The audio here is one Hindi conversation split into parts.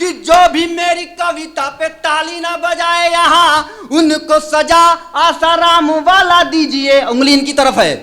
कि जो भी मेरी कविता पे ताली ना बजाए यहाँ उनको सजा आसाराम वाला दीजिए। उंगली इनकी तरफ है।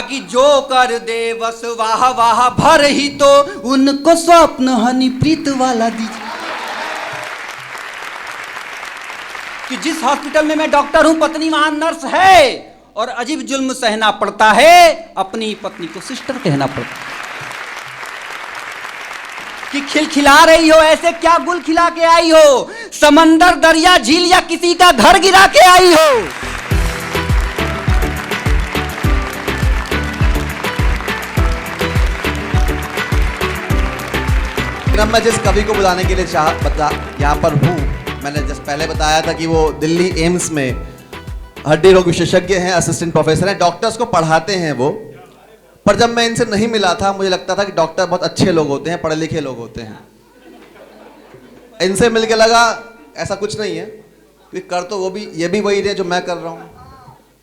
कि जो कर दे बस वाह वाह भर ही तो उनको स्वप्न हनी प्रीत वाला दीजिए। कि जिस हॉस्पिटल में मैं डॉक्टर हूं पत्नी वहां नर्स है और अजीब जुल्म सहना पड़ता है, अपनी पत्नी को सिस्टर कहना पड़ता है। कि खिलखिला रही हो ऐसे क्या गुल खिला के आई हो, समंदर दरिया झील या किसी का घर गिरा के आई हो। मैं जिस कवि को बुलाने के लिए यहाँ पर हूँ, मैंने जस्ट पहले बताया था कि वो दिल्ली एम्स में हड्डी रोग विशेषज्ञ हैं, असिस्टेंट प्रोफेसर हैं, डॉक्टर्स को पढ़ाते हैं वो। पर जब मैं इनसे नहीं मिला था मुझे लगता था कि डॉक्टर बहुत अच्छे लोग होते हैं, पढ़े लिखे लोग होते हैं। इनसे मिलके लगा ऐसा कुछ नहीं है, क्योंकि कर तो वो भी ये भी वही रहे जो मैं कर रहा हूँ।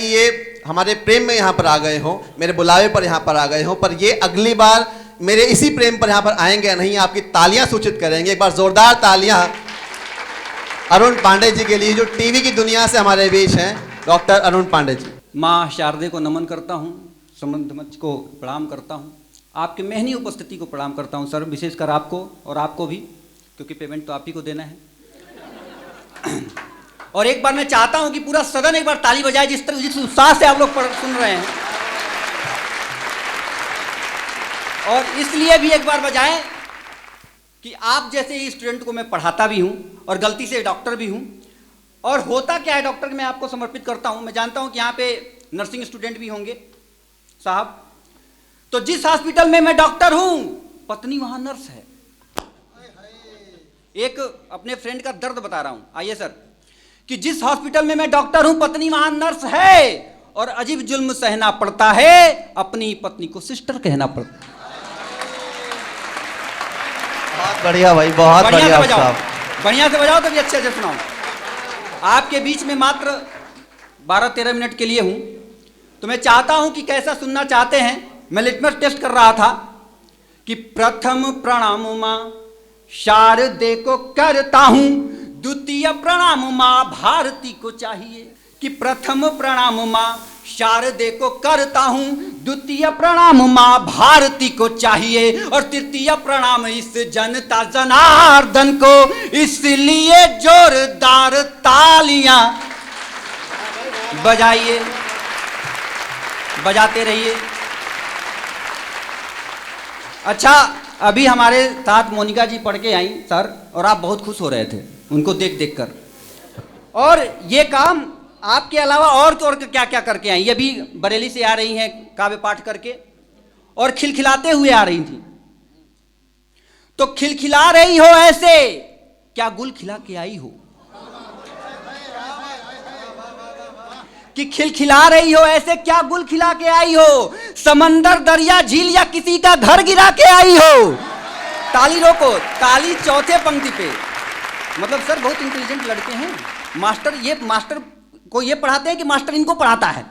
ये हमारे प्रेम में यहाँ पर आ गए हों, मेरे बुलावे पर यहाँ पर आ गए हों, पर ये अगली बार मेरे इसी प्रेम पर यहाँ पर आएंगे या नहीं, आपकी तालियां सूचित करेंगे। एक बार जोरदार तालियां अरुण पांडे जी के लिए, जो टीवी की दुनिया से हमारे बीच हैं, डॉक्टर अरुण पांडे जी। माँ शारदे को नमन करता हूँ, संबंध मंच को प्रणाम करता हूँ, आपके मेहनी उपस्थिति को प्रणाम करता हूँ सर, विशेषकर आपको और आपको भी, क्योंकि पेमेंट तो आप ही को देना है। और एक बार मैं चाहता हूँ कि पूरा सदन एक बार ताली बजाए, जिस उत्साह से आप लोग सुन रहे हैं। और इसलिए भी एक बार बजाएं कि आप जैसे ही स्टूडेंट को मैं पढ़ाता भी हूं और गलती से डॉक्टर भी हूं। और होता क्या है डॉक्टर मैं आपको समर्पित करता हूं। मैं जानता हूं कि यहाँ पे नर्सिंग स्टूडेंट भी होंगे साहब, तो जिस हॉस्पिटल में मैं डॉक्टर हूं पत्नी वहां नर्स है। एक अपने फ्रेंड का दर्द बता रहा हूं, आइए सर। कि जिस हॉस्पिटल में मैं डॉक्टर हूं पत्नी वहां नर्स है और अजीब जुल्म सहना पड़ता है, अपनी पत्नी को सिस्टर कहना पड़ता है। बहुत बढ़िया भाई, बहुत बढ़िया साहब, बढ़िया से बजाओ तभी अच्छे से सुनाओ। आपके बीच में मात्र 12-13 मिनट के लिए हूं, तो मैं चाहता हूं कि कैसा सुनना चाहते हैं। मैं लिटमस टेस्ट कर रहा था कि प्रथम प्रणाम मां शारदे को करता हूं, द्वितीय प्रणाम मां भारती को चाहिए। कि प्रथम प्रणाम मां शारदे को करता हूं, द्वितीय प्रणाम मां भारती को चाहिए और तृतीय प्रणाम इस जनता जनार्दन को। इसलिए जोरदार तालियां बजाइए, बजाते रहिए। अच्छा, अभी हमारे साथ मोनिका जी पढ़ के आई सर, और आप बहुत खुश हो रहे थे उनको देख देख कर। और ये काम आपके अलावा और क्या क्या करके आई, ये भी बरेली से आ रही हैं काव्य पाठ करके और खिलखिलाते हुए आ रही थी। तो खिलखिला रही हो ऐसे क्या गुल खिला के आई हो। कि खिलखिला रही हो ऐसे क्या गुल खिला के आई हो, समंदर दरिया झील या किसी का घर गिरा के आई हो। ताली रोको, ताली चौथे पंक्ति पे। मतलब सर बहुत इंटेलिजेंट लड़के हैं, मास्टर को ये पढ़ाते हैं कि मास्टर इनको पढ़ाता है।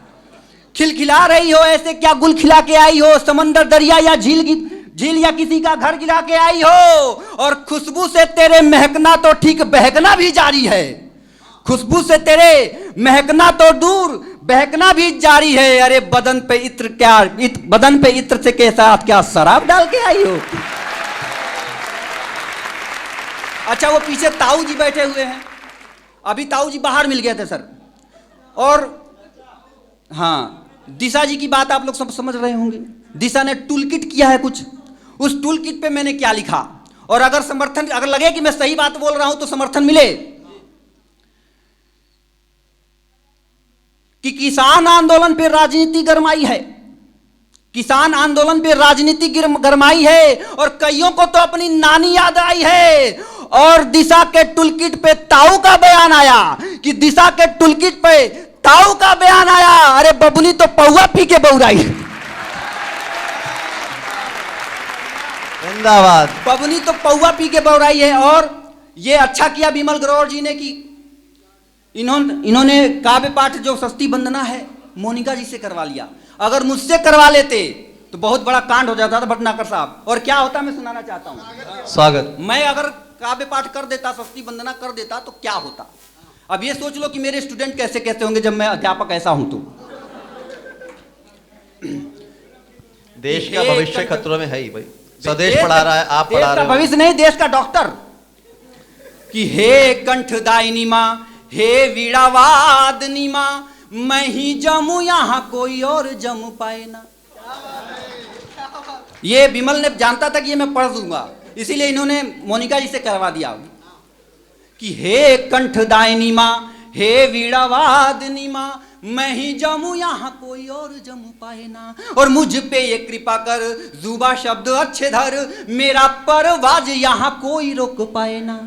खिलखिला रही हो ऐसे क्या गुल खिला के आई हो, समंदर दरिया या झील या किसी का घर गिरा के आई हो। और खुशबू से तेरे महकना तो ठीक बहकना भी जारी है, खुशबू से तेरे महकना तो दूर बहकना भी जारी है। अरे बदन पे इत्र से के साथ क्या शराब डाल के आई हो। अच्छा, वो पीछे ताऊ जी बैठे हुए हैं, अभी ताऊ जी बाहर मिल गए थे सर। और हाँ, दिशा जी की बात आप लोग सब समझ रहे होंगे। दिशा ने टूल किट किया है कुछ, उस टूल किट पे मैंने क्या लिखा, और अगर लगे कि मैं सही बात बोल रहा हूं तो समर्थन मिले। कि किसान आंदोलन पे राजनीति गरमाई है, किसान आंदोलन पे राजनीति गरमाई है और कईयों को तो अपनी नानी याद आई है। और दिशा के टूलकिट पे ताऊ का बयान आया, कि दिशा के टूलकिट पे ताऊ का बयान आया। अरे बबुनी तो पौवा पी के बहुराई, जिंदाबाद। बबुनी तो पौवा पी के बहुराई है। और ये अच्छा किया विमल ग्रोवर जी ने कि इन्होंने काव्य पाठ जो सस्ती वंदना है मोनिका जी से करवा लिया। अगर मुझसे करवा लेते तो बहुत बड़ा कांड हो जाता था भटनागर साहब। और क्या होता मैं सुनाना चाहता हूं। स्वागत। मैं अगर काव्य पाठ कर देता, सरस्वती वंदना कर देता तो क्या होता। अब ये सोच लो कि मेरे स्टूडेंट कैसे कहते होंगे जब मैं अध्यापक ऐसा हूं तो। देश का भविष्य खतरों में है ही भाई। स्वदेश पढ़ा रहा है, आप पढ़ा रहे हो। भविष्य नहीं, देश का डॉक्टर। कि हे कंठदायिनी माँ, हे वीणावादनी माँ, मैं ही जमू यहाँ कोई और जम पाए ना। ये विमल ने जानता था कि ये मैं पढ़ दूंगा, इसीलिए इन्होंने मोनिका जी से करवा दिया कि हे कंठदायिनी माँ, हे वीणावादनी माँ, मैं ही जमू यहाँ कोई और जम पाए ना। और मुझ पे ये कृपा कर, जुबा शब्द अच्छे धर, मेरा परवाज यहाँ कोई रोक पाए ना।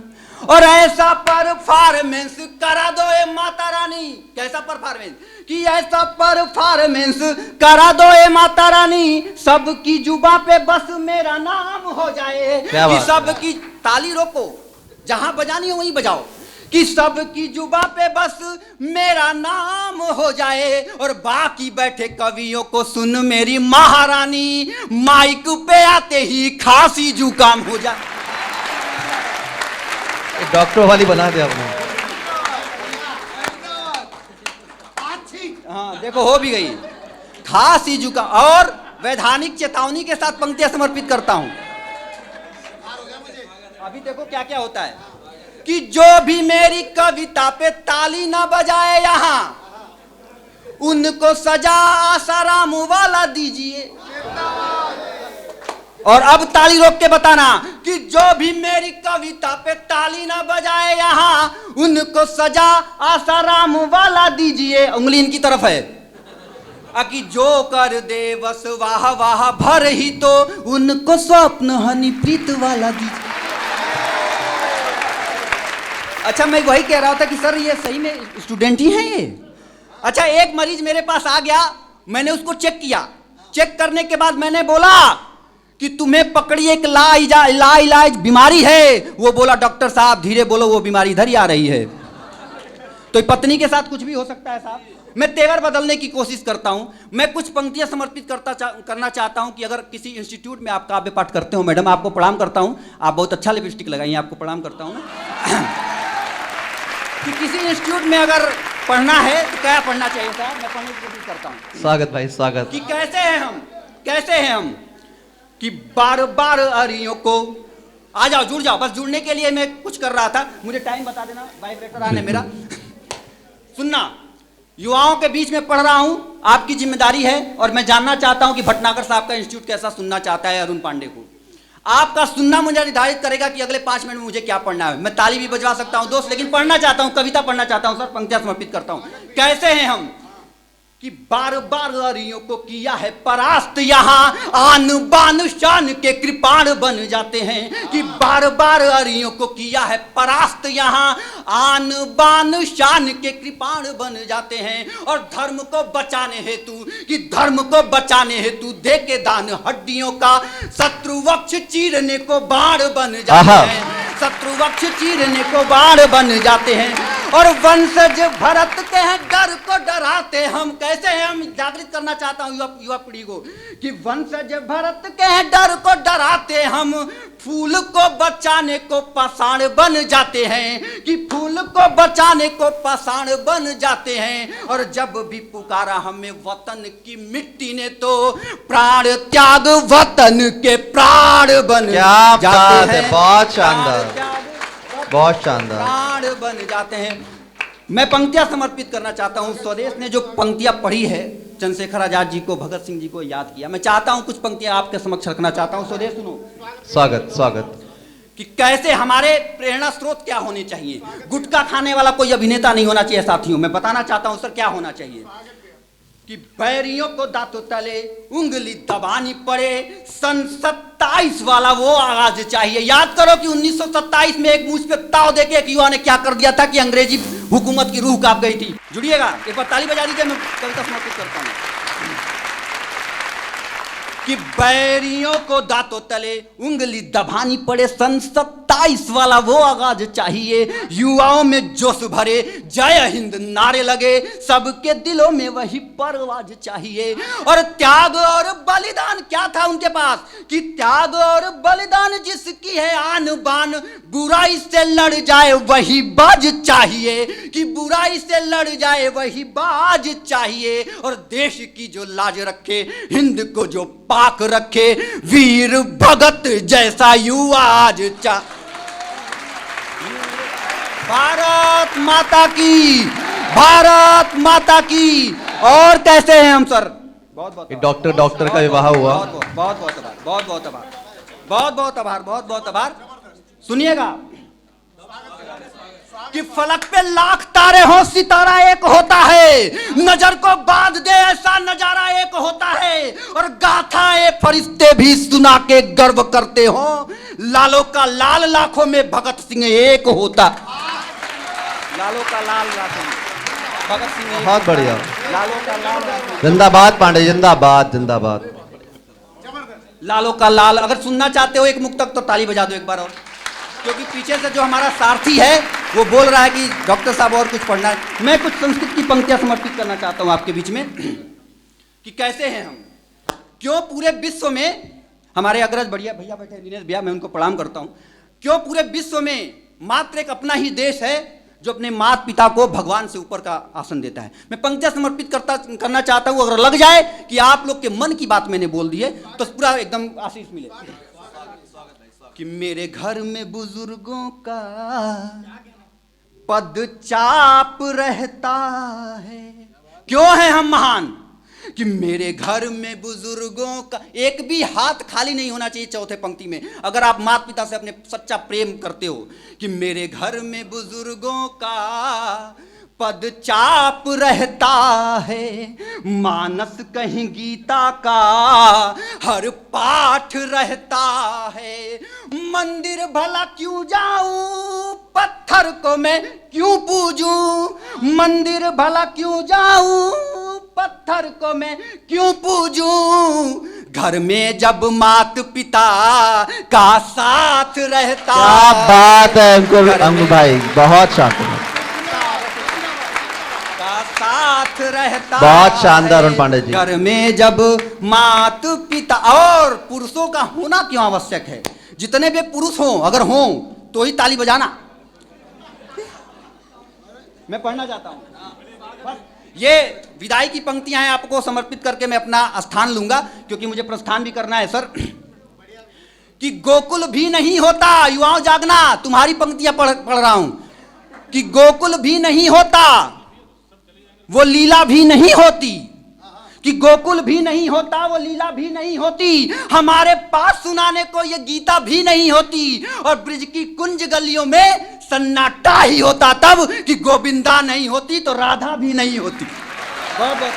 और ऐसा परफॉर्मेंस करा दो ए माता रानी। कैसा परफॉर्मेंस? कि ऐसा परफॉर्मेंस करा दो ए माता रानी, सबकी जुबा पे बस मेरा नाम हो जाए। कि सबकी, ताली रोको, जहां बजानी हो वहीं बजाओ। कि सबकी जुबा पे बस मेरा नाम हो जाए, और बाकी बैठे कवियों को सुन मेरी महारानी, माइक पे आते ही खांसी जुकाम हो जाए। डॉक्टर वाली बना दिया आपने। हाँ देखो, हो भी गई खांसी जुकाम। और वैधानिक चेतावनी के साथ पंक्तियां समर्पित करता हूं। अभी देखो क्या क्या होता है कि जो भी मेरी कविता पे ताली ना बजाए यहां, उनको सजा आसाराम वाला दीजिए। और अब ताली रोक के बताना कि जो भी मेरी कविता पे ताली ना बजाए यहां, उनको सजा आसाराम वाला दीजिए। उंगली इनकी तरफ है। कि जो कर दे बस वाह वाह भर ही, तो उनको स्वप्न हनी प्रीत वाला दीजिए। अच्छा, मैं वही कह रहा था कि सर ये सही में स्टूडेंट ही हैं ये। अच्छा, एक मरीज मेरे पास आ गया, मैंने उसको चेक किया। चेक करने के बाद मैंने बोला कि तुम्हें पकड़ी एक लाइलाज बीमारी है। वो बोला डॉक्टर साहब धीरे बोलो, वो बीमारी इधर ही आ रही है। तो पत्नी के साथ कुछ भी हो सकता है साहब। मैं तेवर बदलने की कोशिश करता हूं। मैं कुछ पंक्तियां समर्पित करना चाहता हूं कि अगर किसी इंस्टीट्यूट में आप काव्य पाठ करते हो, मैडम आपको प्रणाम करता हूं, आप बहुत अच्छा लिपस्टिक लगाइए, आपको प्रणाम करता हूं कि किसी इंस्टीट्यूट में अगर पढ़ना है तो क्या पढ़ना चाहिए साहब, मैं पढ़ने की कोशिश करता हूं। स्वागत भाई, स्वागत। कि कैसे हैं हम कि बार बार अरियों को, आ जाओ जुड़ जाओ। बस जुड़ने के लिए मैं कुछ कर रहा था, मुझे टाइम बता देना, वाइब्रेटर आने मेरा। सुनना, युवाओं के बीच में पढ़ रहा हूं, आपकी जिम्मेदारी है। और मैं जानना चाहता हूं कि भटनागर साहब का इंस्टीट्यूट कैसा सुनना चाहता है अरुण पांडे को। आपका सुनना मुझे निर्धारित करेगा कि अगले 5 मिनट में मुझे क्या पढ़ना है। मैं ताली भी बजवा सकता हूं दोस्त, लेकिन पढ़ना चाहता हूं, कविता पढ़ना चाहता हूं सर, पंक्तियां समर्पित करता हूं। कैसे हैं हम कि बार बार अरियों को किया है परास्त, यहाँ आन बान शान के कृपाण बन जाते हैं। कि बार बार अरियों को किया है परास्त, यहाँ आन बान शान के कृपाण बन जाते हैं। और धर्म को बचाने हेतु, कि धर्म को बचाने हेतु दे के दान हड्डियों का, शत्रु वक्ष चीरने को बाण बन जाते हैं। शत्रु वक्ष चीरने को बाण बन जाते हैं। और वंशज भरत के हैं डर को डराते हम। कैसे हैं हम? जागृत करना चाहता हूं युवा पीढ़ी को कि वंशज भरत के हैं डर को डराते हम, फूल को बचाने को पाषाण बन जाते हैं। कि फूल को बचाने को पाषाण बन जाते हैं। और जब भी पुकारा हमें वतन की मिट्टी ने, तो प्राण त्याग वतन के प्राण बन जाते हैं। बहुत शानदार, बहुत शानदार, प्राण बन जाते हैं। मैं पंक्तियां समर्पित करना चाहता हूं। स्वदेश ने जो पंक्तियां पढ़ी है, चंद्रशेखर आजाद जी को, भगत सिंह जी को याद किया। मैं चाहता हूं कुछ पंक्तियां आपके समक्ष रखना चाहता हूं। स्वदेश सुनो। स्वागत, स्वागत। कि कैसे हमारे प्रेरणा स्रोत क्या होने चाहिए। गुटखा खाने वाला कोई अभिनेता नहीं होना चाहिए साथियों। मैं बताना चाहता हूं सर क्या होना चाहिए। कि बैरियों को दांतों तले उंगली दबानी पड़े, सन 27 वाला वो आगाज चाहिए। याद करो कि 1927 में एक मुझ पे ताव देके एक युवा ने क्या कर दिया था कि अंग्रेजी हुकूमत की रूह कांप गई थी। जुड़िएगा, एक बार ताली बजा दीजिए, मैं कविता समर्पित करता हूं। कि बैरियों को दांतों तले उंगली दबानी पड़े, सन 27 22 वाला वो आगाज चाहिए, युवाओं में जोश भरे जय हिंद नारे लगे, सबके दिलों में वही परवाज चाहिए। और त्याग और बलिदान क्या था उनके पास कि त्याग और बलिदान जिसकी है आन बान, बुराई से लड़ जाए वही बाज चाहिए, कि बुराई से लड़ जाए वही बाज चाहिए। और देश की जो लाज रखे, हिंद को जो पाक रखे, वीर भगत जैसा युवा आज भारत माता की, भारत माता की। और कैसे हैं हम सर? बहुत बहुत डॉक्टर का विवाह हुआ। बहुत बहुत आभार, बहुत बहुत आभार, बहुत बहुत आभार, बहुत बहुत आभार। सुनिएगा कि फलक पे लाख तारे हो, सितारा एक होता है, नजर को बांध दे ऐसा नजारा एक होता है। और गाथा ए फरिश्ते भी सुना के गर्व करते हो, लालों का लाल लाखों में भगत सिंह एक होता। लालों का लाल लाखों में भगत सिंह एक बहुत बढ़िया। लालों का लाल लाखों में। जिंदाबाद पांडे, जिंदाबाद जिंदाबाद। लालों का लाल, अगर सुनना चाहते हो एक मुक्तक तो ताली बजा दो एक बार और, क्योंकि पीछे से जो हमारा सारथी है वो बोल रहा है कि डॉक्टर साहब और कुछ पढ़ना है। मैं कुछ संस्कृत की पंक्तियां समर्पित करना चाहता हूं आपके बीच में कि कैसे हैं हम, क्यों पूरे विश्व में हमारे अग्रज बढ़िया भैया बैठे दिनेश भैया, मैं उनको प्रणाम करता हूं, क्यों पूरे विश्व में मात्र एक अपना ही देश है जो अपने माता पिता को भगवान से ऊपर का आसन देता है। मैं पंक्तियां समर्पित करना चाहता हूं, अगर लग जाए कि आप लोग के मन की बात मैंने बोल दी है तो पूरा एकदम आशीष मिले। कि मेरे घर में बुजुर्गों का पदचाप रहता है, क्यों है हम महान कि मेरे घर में बुजुर्गों का, एक भी हाथ खाली नहीं होना चाहिए चौथे पंक्ति में अगर आप माता पिता से अपने सच्चा प्रेम करते हो। कि मेरे घर में बुजुर्गों का पदचाप रहता है, मानस कहीं गीता का हर पाठ रहता है। मंदिर भला क्यों जाऊं, पत्थर को मैं क्यों पूजूं, मंदिर भला क्यों जाऊं, पत्थर को मैं क्यों पूजूं। घर में जब मात पिता का साथ रहता। क्या बात है अंकुर भाई, बहुत शानदार, साथ रहता, बहुत शानदार अरुण पांडे जी। घर में जब मात पिता, और पुरुषों का होना क्यों आवश्यक है, जितने भी पुरुष हों अगर हों तो ही ताली बजाना। मैं पढ़ना चाहता हूं, ये विदाई की पंक्तियां हैं, आपको समर्पित करके मैं अपना स्थान लूंगा क्योंकि मुझे प्रस्थान भी करना है सर। कि गोकुल भी नहीं होता, युवाओं जागना, तुम्हारी पंक्तियां पढ़ रहा हूं। कि गोकुल भी नहीं होता, वो लीला भी नहीं होती, कि गोकुल भी नहीं होता, वो लीला भी नहीं होती, हमारे पास सुनाने को ये गीता भी नहीं होती। और ब्रिज की कुंज गलियों में सन्नाटा ही होता तब, कि गोविंदा नहीं होती तो राधा भी नहीं होती। बहुत बहुत